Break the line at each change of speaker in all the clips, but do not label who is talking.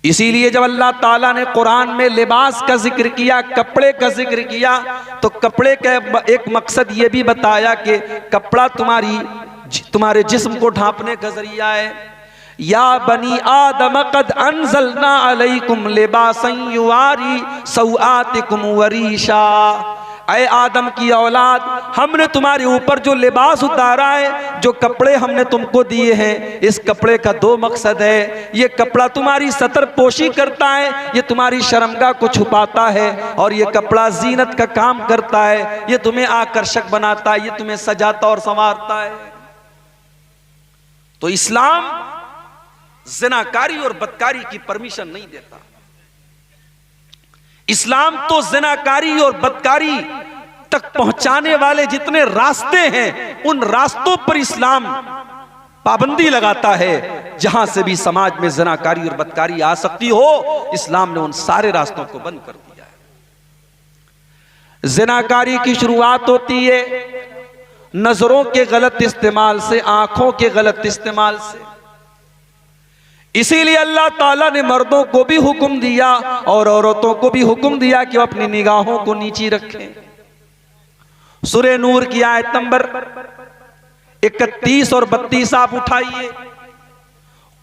इसीलिए जब अल्लाह ताला ने कुरान में लिबास का जिक्र किया, कपड़े का जिक्र किया, तो कपड़े का एक मकसद ये भी बताया कि कपड़ा तुम्हारे जिस्म को ढांपने का जरिया है। या बनी आदम कद अंज़लना अलैकुम लिबासन युवारी सौआतिकुम वरीशा, ऐ आदम की औलाद, हमने तुम्हारे ऊपर जो लिबास उतारा है, जो कपड़े हमने तुमको दिए हैं, इस कपड़े का दो मकसद है। ये कपड़ा तुम्हारी सतर पोशी करता है, ये तुम्हारी शर्मगाह को छुपाता है, और ये कपड़ा जीनत का काम करता है, ये तुम्हें आकर्षक बनाता है, ये तुम्हें सजाता और संवारता है। तो इस्लाम ज़िनाकारी और बदकारी की परमिशन नहीं देता। इस्लाम तो ज़िनाकारी और बदकारी तक पहुंचाने वाले जितने रास्ते हैं, उन रास्तों पर इस्लाम पाबंदी लगाता है। जहां से भी समाज में ज़िनाकारी और बदकारी आ सकती हो, इस्लाम ने उन सारे रास्तों को बंद कर दिया है। ज़िनाकारी की शुरुआत होती है नजरों के गलत इस्तेमाल से, आंखों के गलत इस्तेमाल से। इसीलिए अल्लाह ताला ने मर्दों को भी हुक्म दिया और औरतों को भी हुक्म दिया कि वो अपनी निगाहों को नीची रखें। सूरह नूर की आयत नंबर 31 और 32 आप उठाइए।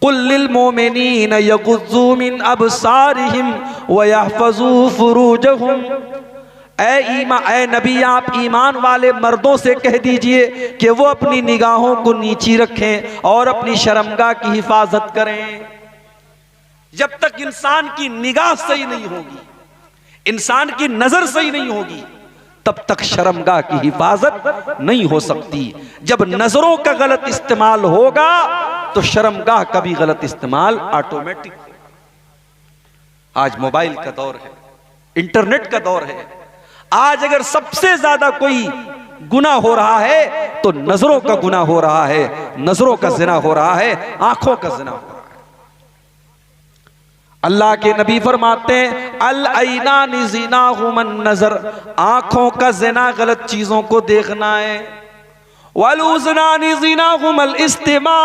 कुल लिल मोमिनीन यगुज़्ज़ू मिन अबसारिहिम व यहफ़ज़ू फुरूजहुम, ऐ नबी आप ईमान वाले मर्दों से कह दीजिए कि वो अपनी निगाहों को नीची रखें और अपनी शर्मगाह की हिफाजत करें। जब तक इंसान की निगाह सही नहीं होगी, इंसान की नजर सही नहीं होगी, तब तक शर्मगाह की हिफाजत नहीं हो सकती। जब नजरों का गलत इस्तेमाल होगा तो शर्मगाह का भी गलत इस्तेमाल ऑटोमेटिक। आज मोबाइल का दौर है, इंटरनेट का दौर है। आज अगर सबसे ज्यादा कोई गुनाह हो रहा है तो नजरों का गुनाह हो रहा है, नजरों का जिना हो रहा है, आंखों का जिना हो रहा है। अल्लाह के नबी फरमाते हैं अल ऐनानी ज़िनाहुमन नज़र, आंखों का जिना गलत चीजों को देखना है। वल उज़नानी ज़िनाहुमल इस्तिमा,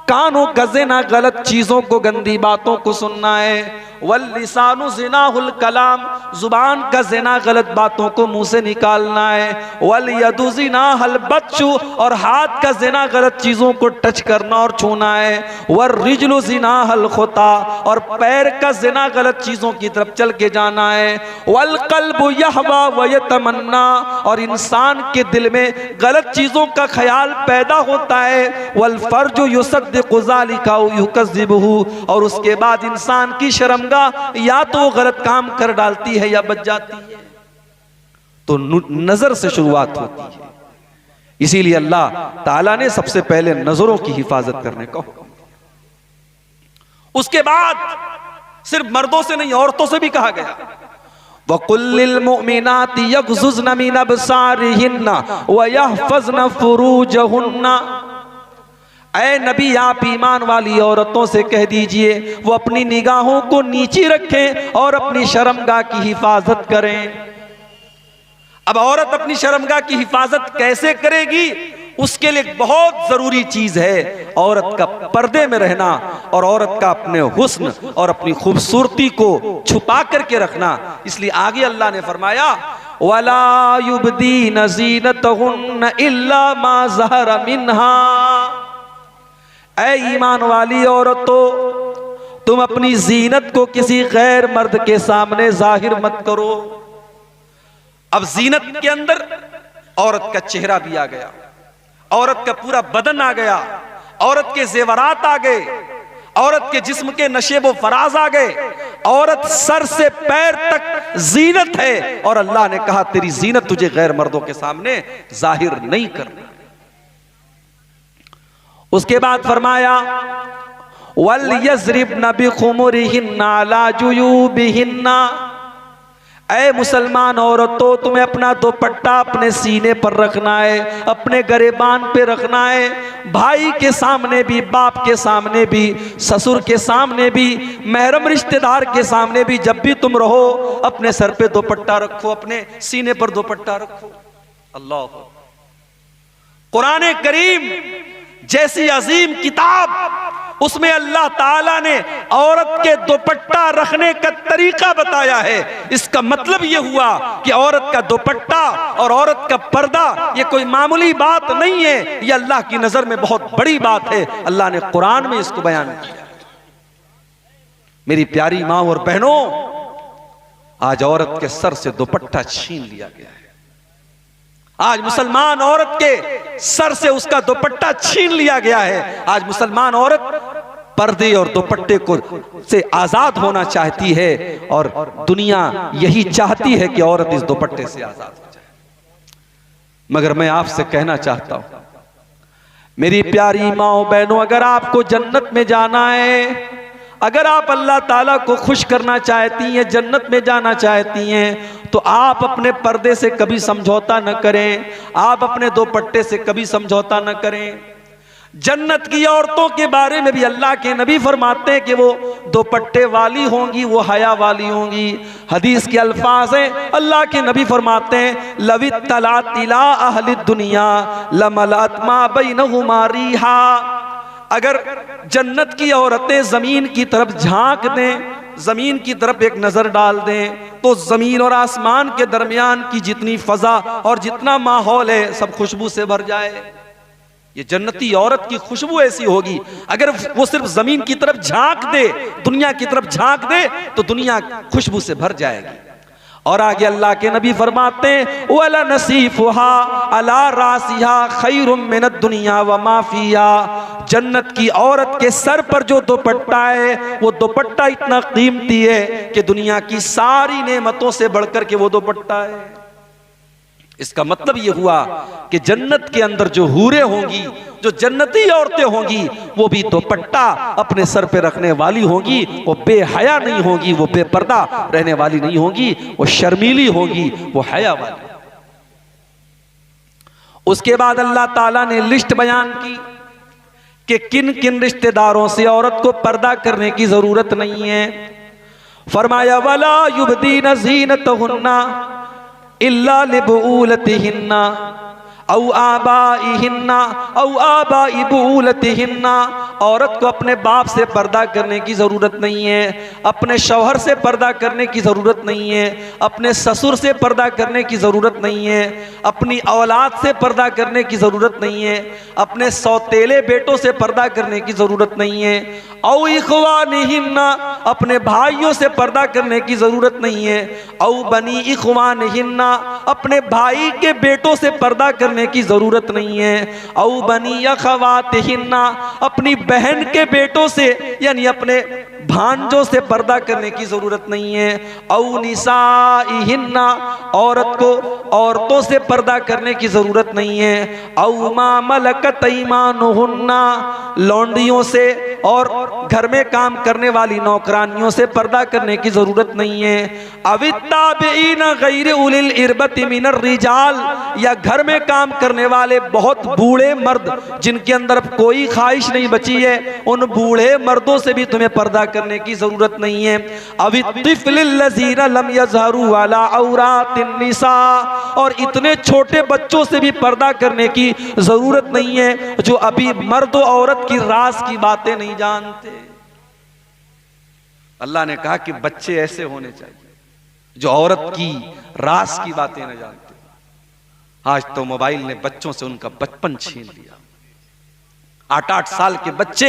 कानों का जिना गलत चीजों को, गंदी बातों को सुनना है। वल लिसानु ज़िनाहुल कलाम, जुबान का जिना गलत बातों को मुंह से निकालना है। वल यदु ज़िनाहुल बत्शु, और हाथ का जिना गलत चीजों को टच करना और छूना है। वर रिजलु ज़िनाहुल खुता, और पैर का जिना गलत चीजों की तरफ चल के जाना है। वल क़ल्बु यहवा व यतमन्ना, और इंसान के दिल में गलत चीजों का ख्याल पैदा होता है। वल फर्जु युसद्दिक़ु ज़ालिका व युकज़्ज़िबुहु, और उसके बाद इंसान की शर्म या तो वो गलत काम कर डालती है या बच जाती है। तो नजर से शुरुआत होती है। इसीलिए अल्लाह ताला ने सबसे पहले नजरों की हिफाजत करने का हुक्म दिया। उसके बाद सिर्फ मर्दों से नहीं, औरतों से भी कहा गया वकुल्लिल मुमिनाति यग़ज़ुज़्न मिन अबसारिहिन्ना व यहफ़ज़्न फ़ुरूजहुन्ना, ऐ नबी आप ईमान वाली औरतों से कह दीजिए वो अपनी निगाहों को नीची रखें और अपनी शर्मगाह की हिफाजत करें। अब औरत अपनी शर्मगाह की हिफाजत कैसे करेगी, उसके लिए बहुत जरूरी चीज है औरत का पर्दे में रहना और औरत का अपने हुस्न और अपनी खूबसूरती को छुपा करके रखना। इसलिए आगे अल्लाह ने फरमाया वला युबदीन ज़ीनतहुन्न इल्ला मा ज़हरा मिन्हा, ऐ ईमान वाली औरतों तुम अपनी जीनत को किसी गैर मर्द के सामने जाहिर मत करो। अब जीनत के अंदर औरत का चेहरा भी आ गया, औरत का पूरा बदन आ गया, औरत के जेवरात आ गए, औरत के जिस्म के नशेबो फराज आ गए। औरत सर से पैर तक जीनत है और अल्लाह ने कहा तेरी जीनत तुझे गैर मर्दों के सामने जाहिर नहीं करना। उसके बाद फरमाया वल यज़रिबन बिखुमुरिहिन्ना अला जुयूबिहिन्ना, ऐ मुसलमान औरतों तुम्हें अपना दुपट्टा अपने सीने पर रखना है, अपने गरेबान पे रखना है। भाई के सामने भी, बाप के सामने भी, ससुर के सामने भी, महरम रिश्तेदार के सामने भी जब भी तुम रहो अपने सर पे दुपट्टा रखो, अपने सीने पर दुपट्टा रखो। अल्लाह, कुरान करीम जैसी अजीम किताब, उसमें अल्लाह ताला ने औरत के दुपट्टा रखने का तरीका बताया है। इसका मतलब यह हुआ कि औरत का दुपट्टा और औरत का पर्दा यह कोई मामूली बात नहीं है, यह अल्लाह की नजर में बहुत बड़ी बात है। अल्लाह ने कुरान में इसको बयान किया। मेरी प्यारी मां और बहनों, आज औरत के सर से दुपट्टा छीन लिया गया है। आज मुसलमान औरत के सर से उसका दुपट्टा छीन लिया गया है। आज मुसलमान औरत पर्दे और दुपट्टे को से आजाद होना चाहती है और दुनिया यही चाहती है कि औरत इस दुपट्टे से आजाद हो जाए। मगर मैं आपसे कहना चाहता हूं मेरी प्यारी माओ बहनों, अगर आपको जन्नत में जाना है, अगर आप अल्लाह ताला को खुश करना चाहती हैं, जन्नत में जाना चाहती हैं, तो आप अपने पर्दे से कभी समझौता न करें, आप अपने दुपट्टे से कभी समझौता न करें। जन्नत की औरतों के बारे में भी अल्लाह के नबी फरमाते हैं कि वो दुपट्टे वाली होंगी, वो हया वाली होंगी। हदीस के अल्फाज हैं, अल्लाह के नबी फरमाते हैं लवित तलात इला अहली दुनिया लमलात मा बैनहुमा रिहा। अगर जन्नत की औरतें जमीन की तरफ झांक दें, जमीन की तरफ एक नजर डाल दें, तो जमीन और आसमान के दरमियान की जितनी फजा और जितना माहौल है सब खुशबू से भर जाए। ये जन्नती औरत की खुशबू ऐसी होगी, अगर वो सिर्फ जमीन की तरफ झांक दे, दुनिया की तरफ झांक दे, तो दुनिया खुशबू से भर जाएगी। और आगे अल्लाह के नबी फरमाते हैं वला नसीफुहा अला रासिहा खैरुम मिनद दुनिया व मा फिहा। जन्नत की औरत के सर पर जो दुपट्टा है, वो दुपट्टा इतना कीमती है कि दुनिया की सारी नेमतों से बढ़कर के वो दुपट्टा है। इसका मतलब यह हुआ कि जन्नत के अंदर जो हूरें होंगी, जो जन्नती औरतें होंगी, वो भी दुपट्टा अपने सर पे रखने वाली होंगी। वो बेहया नहीं होंगी, वो बेपर्दा रहने वाली नहीं होंगी, वो शर्मीली होंगी, वो हया वाली। उसके बाद अल्लाह ताला ने लिस्ट बयान की कि किन किन रिश्तेदारों से औरत को पर्दा करने की जरूरत नहीं है। फरमाया वला युबदीन ज़ीनतहुन्ना इल्ला लिबूलतिहिन्ना औ आबाइहिन्ना औ आबाइ बुलतिहिन्ना। औरत को अपने बाप से पर्दा करने की जरूरत नहीं है, अपने शौहर से पर्दा करने की जरूरत नहीं है, अपने ससुर से पर्दा करने की जरूरत नहीं है, अपनी औलाद से पर्दा करने की जरूरत नहीं है, अपने सौतेले बेटों से पर्दा करने की जरूरत नहीं है। औ इख्वानिहिन्ना, अपने भाइयों से पर्दा करने की जरूरत नहीं है। औ बनी इख्वानिहिन्ना, अपने भाई के बेटों से पर्दा करने की जरूरत नहीं है। औ बनी अखवातिहिन्ना, अपनी बहन के बेटों से यानी अपने भांजों से पर्दा करने की जरूरत नहीं है। औ निसाइहिन्ना, औरत को औरतों से पर्दा करने की जरूरत नहीं है। औ मा मलकत ऐमानुहुन्ना, लौंडियों से और घर में काम करने वाली नौकरानियों से पर्दा करने की जरूरत नहीं है। अवित्ताबीना गैर उलिल इरबति मिनर रिजाल, या घर में काम करने वाले बहुत बूढ़े मर्द जिनके अंदर अब कोई ख्वाहिश नहीं बची है, उन बूढ़े मर्दों से भी तुम्हें पर्दा करने की जरूरत नहीं है। अवित्तिफलिल्लज़ीना लम यज़हरू अला औरातिन निसा, और इतने छोटे बच्चों से भी पर्दा करने की जरूरत नहीं है जो अभी मर्द और औरत की राज की बातें नहीं जानते। अल्लाह ने कहा कि बच्चे ऐसे होने चाहिए जो औरत की राज की बातें न जानते। आज तो मोबाइल ने बच्चों से उनका बचपन छीन लिया। 8-8 साल के बच्चे,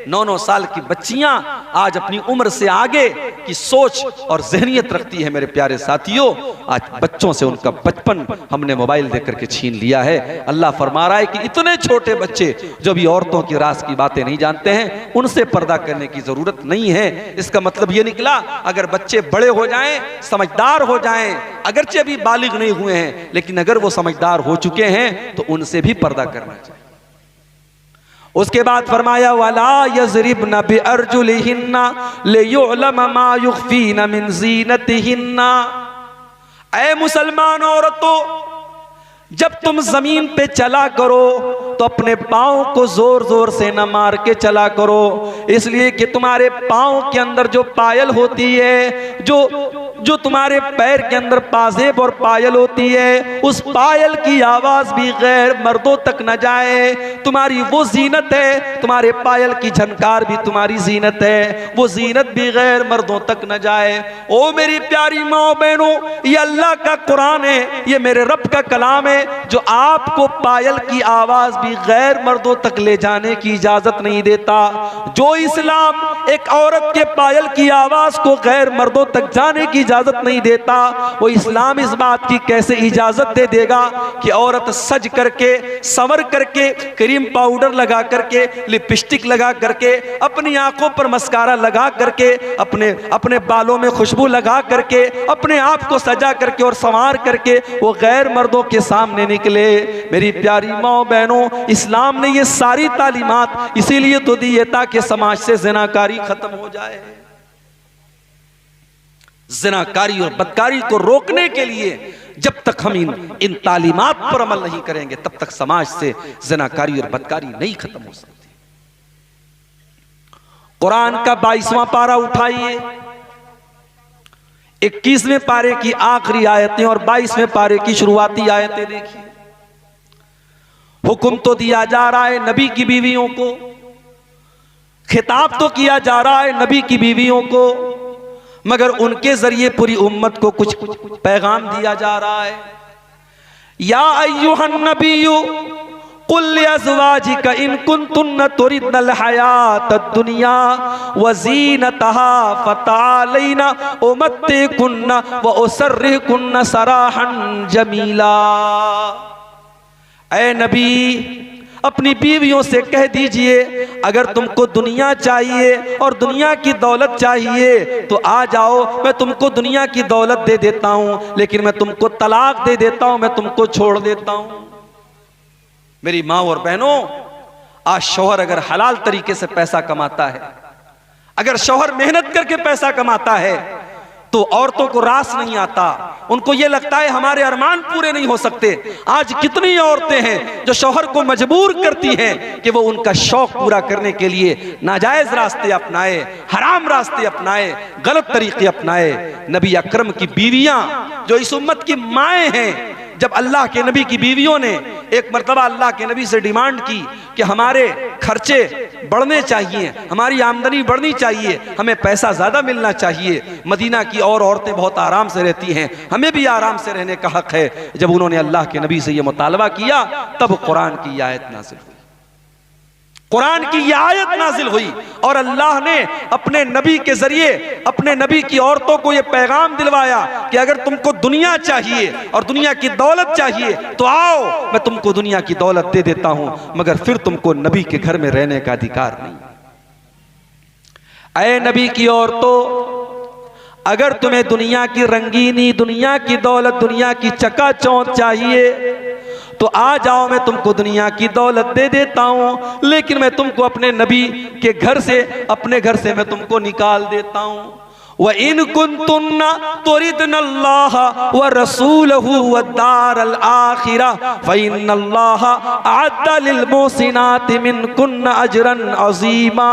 9-9 साल की बच्चियां आज अपनी उम्र से आगे की सोच और जहनियत रखती है। मेरे प्यारे साथियों, आज बच्चों से उनका बचपन हमने मोबाइल देकर के छीन लिया है। अल्लाह फरमा रहा है कि इतने छोटे बच्चे जो भी औरतों की राज की बातें नहीं जानते हैं, उनसे पर्दा करने की जरूरत नहीं है। इसका मतलब ये निकला, अगर बच्चे बड़े हो जाएं, समझदार हो जाएं, अगरचे अभी बालिग नहीं हुए हैं, लेकिन अगर वो समझदार हो चुके हैं तो उनसे भी पर्दा करना चाहिए। उसके बाद फरमाया वला यज़रिबना बिअरजुलिहिन्ना लियुअलम मा युख्फीना मिन ज़ीनतिहिन्ना। ऐ मुसलमान औरतों, जब तुम जमीन पे चला करो तो अपने पाँव को जोर जोर से न मार के चला करो, इसलिए कि तुम्हारे पाँव के अंदर जो पायल होती है, जो तुम्हारे पैर के अंदर पाजेब और पायल होती है, उस पायल की आवाज भी गैर मर्दों तक न जाए। तुम्हारी वो जीनत है, तुम्हारे पायल की झनकार भी तुम्हारी जीनत है, वो जीनत भी गैर मर्दों तक न जाए। ओ मेरी प्यारी माँ बहनों, ये अल्लाह का कुरान है, ये मेरे रब का कलाम है, जो आपको पायल की आवाज भी गैर मर्दों तक ले जाने की इजाजत नहीं देता। जो इस्लाम एक औरत के पायल की आवाज को गैर मर्दों तक जाने की इजाजत नहीं देता, वो इस्लाम इस बात की कैसे इजाजत दे देगा कि औरत सज करके, संवर करके, क्रीम पाउडर लगा करके, लिपस्टिक लगा करके, अपनी आंखों पर मस्कारा लगा करके, अपने बालों में खुशबू लगा करके, अपने आप को सजा करके और संवार करके वो गैर मर्दों के सामने निकले। मेरी प्यारी माँ बहनों, इस्लाम ने ये सारी तालीमात इसीलिए तो दी है ताकि समाज से ज़िनाकारी खत्म हो जाए। ज़िनाकारी और बदकारी को रोकने के लिए जब तक हम इन तालीमात पर अमल नहीं करेंगे, तब तक समाज से ज़िनाकारी और बदकारी नहीं खत्म हो सकती। कुरान का 22वां पारा उठाइए, 21वें पारे की आखिरी आयतें और 22वें पारे की शुरुआती आयतें देखिए। हुक्म तो दिया जा रहा है नबी की बीवियों को, खिताब तो किया जा रहा है नबी की बीवियों को, मगर उनके जरिए पूरी उम्मत को कुछ पैगाम दिया जा रहा है। या अय्युहन नबिय्यु कुल लिअज़वाजिका इन कुन्तुन्न तुरिदनल हयातद दुनिया व ज़ीनतहा फ़तआलैना उमत्तिकुन्न व उसर्रिहुकुन्न सराहन जमीला। ऐ नबी, अपनी बीवियों से कह दीजिए, अगर तुमको दुनिया चाहिए और दुनिया की दौलत चाहिए तो आ जाओ, मैं तुमको दुनिया की दौलत दे देता हूं, लेकिन मैं तुमको तलाक दे देता हूं, मैं तुमको छोड़ देता हूं। मेरी माँ और बहनों, आज शौहर अगर हलाल तरीके से पैसा कमाता है, अगर शौहर मेहनत करके पैसा कमाता है, तो औरतों को रास नहीं आता, उनको ये लगता है हमारे अरमान पूरे नहीं हो सकते। आज कितनी औरतें हैं जो शौहर को मजबूर करती हैं कि वो उनका शौक पूरा करने के लिए नाजायज रास्ते अपनाए, हराम रास्ते अपनाए, गलत तरीके अपनाए। नबी अकरम की बीवियां जो इस उम्मत की माएँ हैं, जब अल्लाह के नबी की बीवियों ने एक मर्तबा अल्लाह के नबी से डिमांड की कि हमारे खर्चे बढ़ने चाहिए, हमारी आमदनी बढ़नी चाहिए, हमें पैसा ज्यादा मिलना चाहिए, मदीना की और औरतें बहुत आराम से रहती हैं, हमें भी आराम से रहने का हक है। जब उन्होंने अल्लाह के नबी से यह मुतालबा किया, तब कुरान की आयत नाजिल हुई, कुरान की यह आयत नाजिल हुई और अल्लाह ने अपने नबी के जरिए अपने नबी की औरतों को यह पैगाम दिलवाया कि अगर तुमको दुनिया चाहिए और दुनिया की दौलत चाहिए तो आओ, मैं तुमको दुनिया की दौलत दे देता हूं, मगर फिर तुमको नबी के घर में रहने का अधिकार नहीं। ऐ नबी की औरतों, अगर तुम्हें दुनिया की रंगीनी, दुनिया की दौलत, दुनिया की चकाचौंध चाहिए तो आ जाओ, मैं तुमको दुनिया की दौलत दे देता हूं, लेकिन मैं तुमको अपने नबी के घर से, अपने घर से मैं तुमको निकाल देता हूं। व इन कुन्तुन्ना तुरिदनल्लाह व रसूलहु व दारल आखिरा फ़इन्नल्लाह अअद्दा लिल मुहसिनाति मिनकुन्न अजरन अज़ीमा।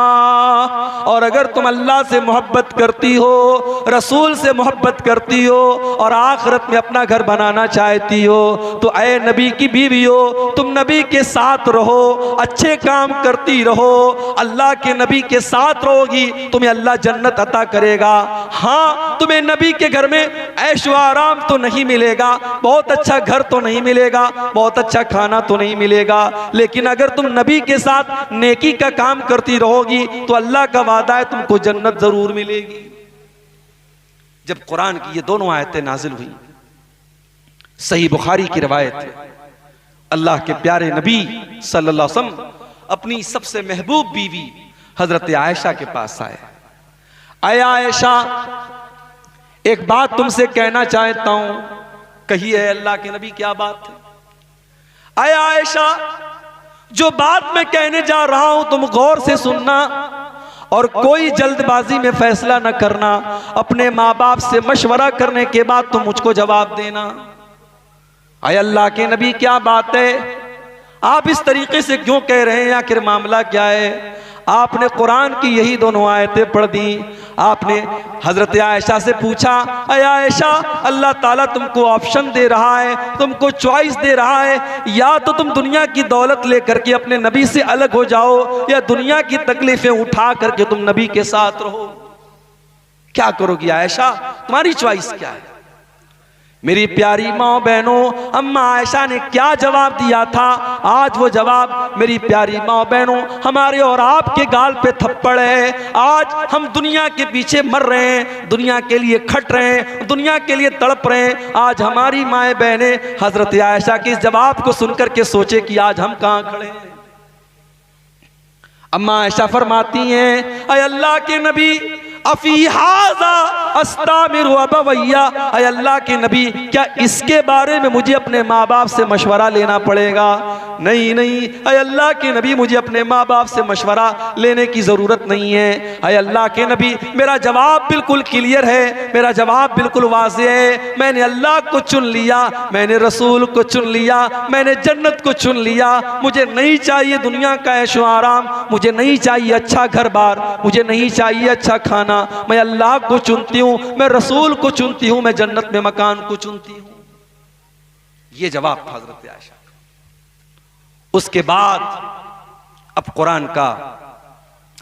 और अगर तुम अल्लाह से मोहब्बत करती हो, रसूल से मोहब्बत करती हो और आखिरत में अपना घर बनाना चाहती हो, तो ऐ नबी की बीवी हो, तुम नबी के साथ रहो, अच्छे काम करती रहो, अल्लाह के नबी के साथ रहोगी, तुम्हें अल्लाह जन्नत अता करेगा। हाँ, तुम्हें नबी के घर में ऐश व आराम तो नहीं मिलेगा, बहुत अच्छा घर तो नहीं मिलेगा, बहुत अच्छा खाना तो नहीं मिलेगा, लेकिन अगर तुम नबी के साथ नेकी का काम करती रहोगी तो अल्लाह का वादा है तुमको जन्नत जरूर मिलेगी। जब कुरान की ये दोनों आयतें नाजिल हुई, सही बुखारी की रवायत है, अल्लाह के प्यारे नबी सल्लल्लाहु अलैहि वसल्लम अपनी सबसे महबूब बीवी हजरत आयशा के पास आए। आय आयशा, एक बात तुमसे कहना चाहता हूं। कहिए अल्लाह के नबी, क्या बात है? आय आयशा, जो बात मैं कहने जा रहा हूं तुम गौर से सुनना और कोई जल्दबाजी में फैसला न करना, अपने माँ बाप से मशवरा करने के बाद तुम मुझको जवाब देना। आय अल्लाह के नबी, क्या बात है? आप इस तरीके से क्यों कह रहे हैं? आखिर मामला क्या है? आपने कुरान की यही दोनों आयतें पढ़ दी, आपने हजरत आयशा से पूछा, अय आयशा, अल्लाह ताला तुमको ऑप्शन दे रहा है, तुमको चॉइस दे रहा है, या तो तुम दुनिया की दौलत लेकर के अपने नबी से अलग हो जाओ, या दुनिया की तकलीफें उठा करके तुम नबी के साथ रहो। क्या करोगी आयशा, तुम्हारी चॉइस क्या है? मेरी प्यारी माँ बहनों, अम्मा आयशा ने क्या जवाब दिया था? आज वो जवाब मेरी प्यारी माँ बहनों हमारे और आपके गाल पे थप्पड़ है। आज हम दुनिया के पीछे मर रहे हैं, दुनिया के लिए खट रहे हैं, दुनिया के लिए तड़प रहे हैं। आज हमारी माएँ बहनें हजरत आयशा के इस जवाब को सुनकर के सोचे कि आज हम कहाँ खड़े हैं। अम्मा आयशा फरमाती हैं, अय अल्लाह के नबी, अफी हाज़ा अस्तामिरु अबवैया, अय अल्लाह के नबी, क्या इसके बारे में मुझे अपने माँ बाप से मशवरा लेना पड़ेगा? नहीं नहीं अय अल्लाह के नबी, मुझे अपने माँ बाप से मशवरा लेने की ज़रूरत नहीं है। अय अल्लाह के नबी, मेरा जवाब बिल्कुल क्लियर है, मेरा जवाब बिल्कुल वाज़ेह है। मैंने अल्लाह को चुन लिया, मैंने रसूल को चुन लिया, मैंने जन्नत को चुन लिया। मुझे नहीं चाहिए दुनिया का ऐशो आराम, मुझे नहीं चाहिए अच्छा घर बार, मुझे नहीं चाहिए अच्छा खाना। मैं अल्लाह को चुनती हूँ, मैं रसूल को चुनती हूँ, मैं जन्नत में मकान को चुनती हूँ। ये जवाब था हजरत आयशा। उसके बाद अब कुरान का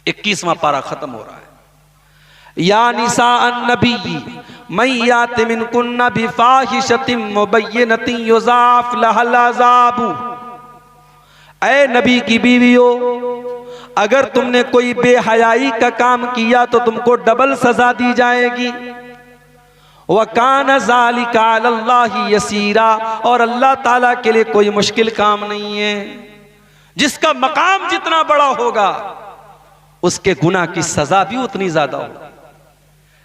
21वां पारा खत्म हो रहा है। या निसा अन्नबी मैं याति मिनकुन्ना बिफाहिशतिन मुबय्यनतिन युज़ाफ लहल अज़ाबु, ऐ नबी की बीवियों, अगर तुमने कोई बेहयाई का काम किया तो तुमको डबल सजा दी जाएगी। वकान ज़ालिका अलल्लाहि यसीरा, और अल्लाह ताला के लिए कोई मुश्किल काम नहीं है। जिसका मकाम जितना बड़ा होगा उसके गुनाह की सजा भी उतनी ज्यादा होगी।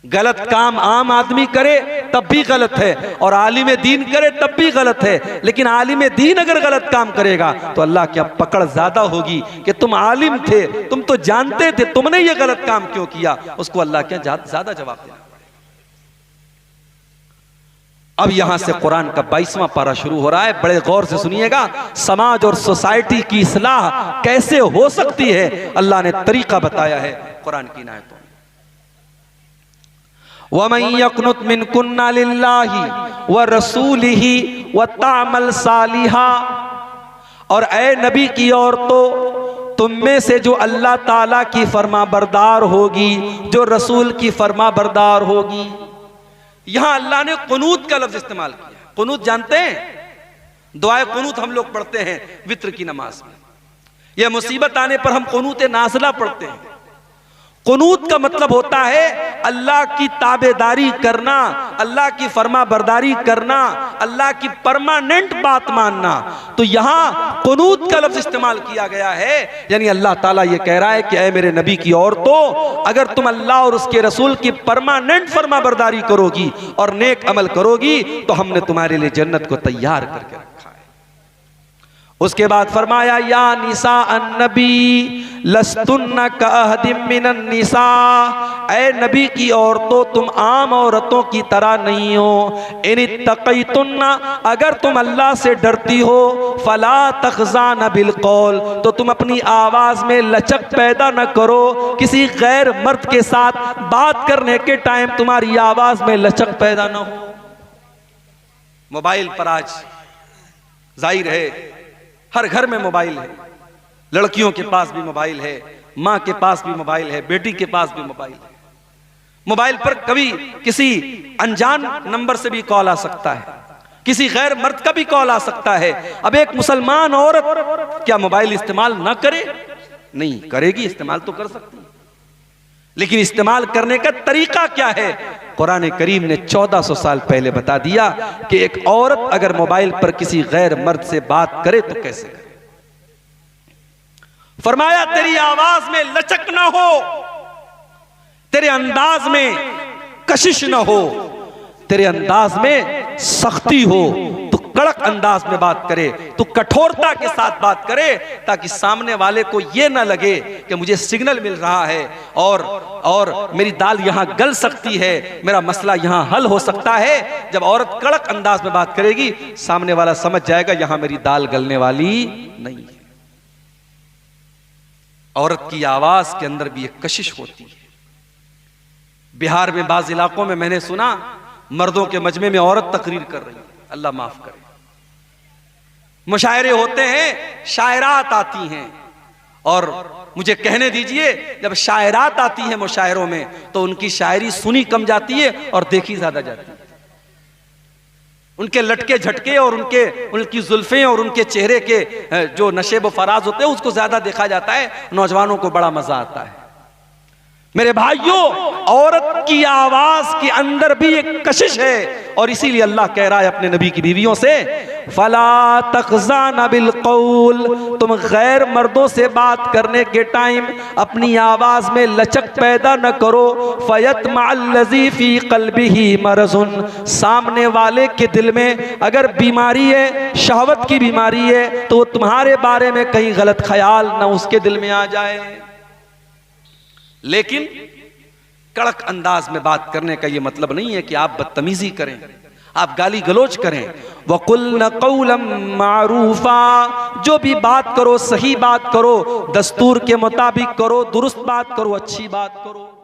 गलत काम आम आदमी करे तब भी गलत है, और आलिम दीन करे तब भी गलत है। लेकिन आलिम दीन अगर गलत काम करेगा तो अल्लाह की पकड़ ज्यादा होगी कि तुम आलिम थे, तुम तो जानते थे, तुमने ये गलत काम क्यों किया, उसको अल्लाह के ज्यादा जवाब देना। अब यहां से कुरान का 22वां पारा शुरू हो रहा है। बड़े गौर से सुनिएगा, समाज और सोसाइटी की इस्लाह कैसे हो सकती है, अल्लाह ने तरीका बताया है कुरान की आयतों में। वमन यक़नुत मिनकुन्ना लिल्लाहि व रसूलिही व तामल सालिहा, और ए नबी की औरतों, तुम में से जो अल्लाह ताला की फरमा बरदार होगी, जो रसूल की फरमा बरदार होगी। यहां अल्लाह ने कुनूत का लफ्ज इस्तेमाल किया। कुनूत जानते हैं? दुआए कुनूत हम लोग पढ़ते हैं वित्र की नमाज में। यह मुसीबत आने पर हम कुनूत नाज़िला पढ़ते हैं। कुनूत का मतलब होता है अल्लाह की ताबेदारी करना, अल्लाह की फरमा बरदारी करना, अल्लाह की परमानेंट बात मानना। तो यहां कुनूत का लफ्ज इस्तेमाल किया गया है, यानी अल्लाह ताला ये कह रहा है कि ऐ मेरे नबी की औरतों, अगर तुम अल्लाह और उसके रसूल की परमानेंट फरमा बरदारी करोगी और नेक अमल करोगी तो हमने तुम्हारे लिए जन्नत को तैयार करके रखा है। उसके बाद फरमाया, या निसा अन्नबी लस्तुन्ना काहदिम मिनन निसा, ऐ नबी की औरतों, तुम आम औरतों की तरह नहीं हो। इन तक़ैतुन्ना, अगर तुम अल्लाह से डरती हो, फला तख़ज़ान बिल क़ौल, तो तुम अपनी आवाज में लचक पैदा न करो। किसी गैर मर्द के साथ बात करने के टाइम तुम्हारी आवाज में लचक पैदा न हो। मोबाइल पर आज जाहिर है हर घर में मोबाइल है, लड़कियों के पास भी मोबाइल है, माँ के पास भी मोबाइल है, बेटी के पास भी मोबाइल है। मोबाइल पर कभी किसी अनजान नंबर से भी कॉल आ सकता है, किसी गैर मर्द का भी कॉल आ सकता है। अब एक मुसलमान औरत क्या मोबाइल इस्तेमाल ना करे? नहीं करेगी, इस्तेमाल तो कर सकती है, लेकिन इस्तेमाल करने का तरीका क्या है? कुरान करीम ने 1400 साल पहले बता दिया कि एक औरत अगर मोबाइल पर किसी गैर मर्द से बात करे तो कैसे करे। फरमाया, तेरी आवाज में लचक ना हो, तेरे अंदाज में कशिश ना हो, तेरे अंदाज में सख्ती हो, तो कड़क अंदाज में बात करे, तो कठोरता के साथ बात करे, ताकि सामने वाले को यह ना लगे कि मुझे सिग्नल मिल रहा है और मेरी दाल यहां गल सकती है, मेरा मसला यहां हल हो सकता है। जब औरत कड़क अंदाज में बात करेगी, सामने वाला समझ जाएगा यहां मेरी दाल गलने वाली नहीं है। औरत की आवाज के अंदर भी एक कशिश होती है, बिहार में बाज़ इलाकों में मैंने सुना मर्दों के मजमे में औरत तकरीर कर रही है, अल्लाह माफ करे। मुशायरे होते हैं, शायरात आती हैं, और मुझे कहने दीजिए जब शायरात आती हैं मुशायरों में तो उनकी शायरी सुनी कम जाती है और देखी ज्यादा जाती है। उनके लटके झटके और उनकी जुल्फें और उनके चेहरे के जो नशेब फराज होते हैं उसको ज्यादा देखा जाता है, नौजवानों को बड़ा मजा आता है। मेरे भाइयों, औरत की आवाज के अंदर भी एक कशिश है, और इसीलिए अल्लाह कह रहा है अपने नबी की बीवियों से, फला तख़ज़ाना बिल क़ौल, तुम गैर मर्दों से बात करने के टाइम अपनी आवाज में लचक पैदा न करो। फ़यत्मअल्लज़ी फ़ी क़ल्बिही मरज़ुन, सामने वाले के दिल में अगर बीमारी है, शहवत की बीमारी है, तो तुम्हारे बारे में कहीं गलत ख्याल न उसके दिल में आ जाए। लेकिन कड़क अंदाज में बात करने का यह मतलब नहीं है कि आप बदतमीजी करें, आप गाली गलोच करें। वक़ुल्न क़ौलन मारूफा, जो भी बात करो सही बात करो, दस्तूर के मुताबिक करो, दुरुस्त बात करो, अच्छी बात करो।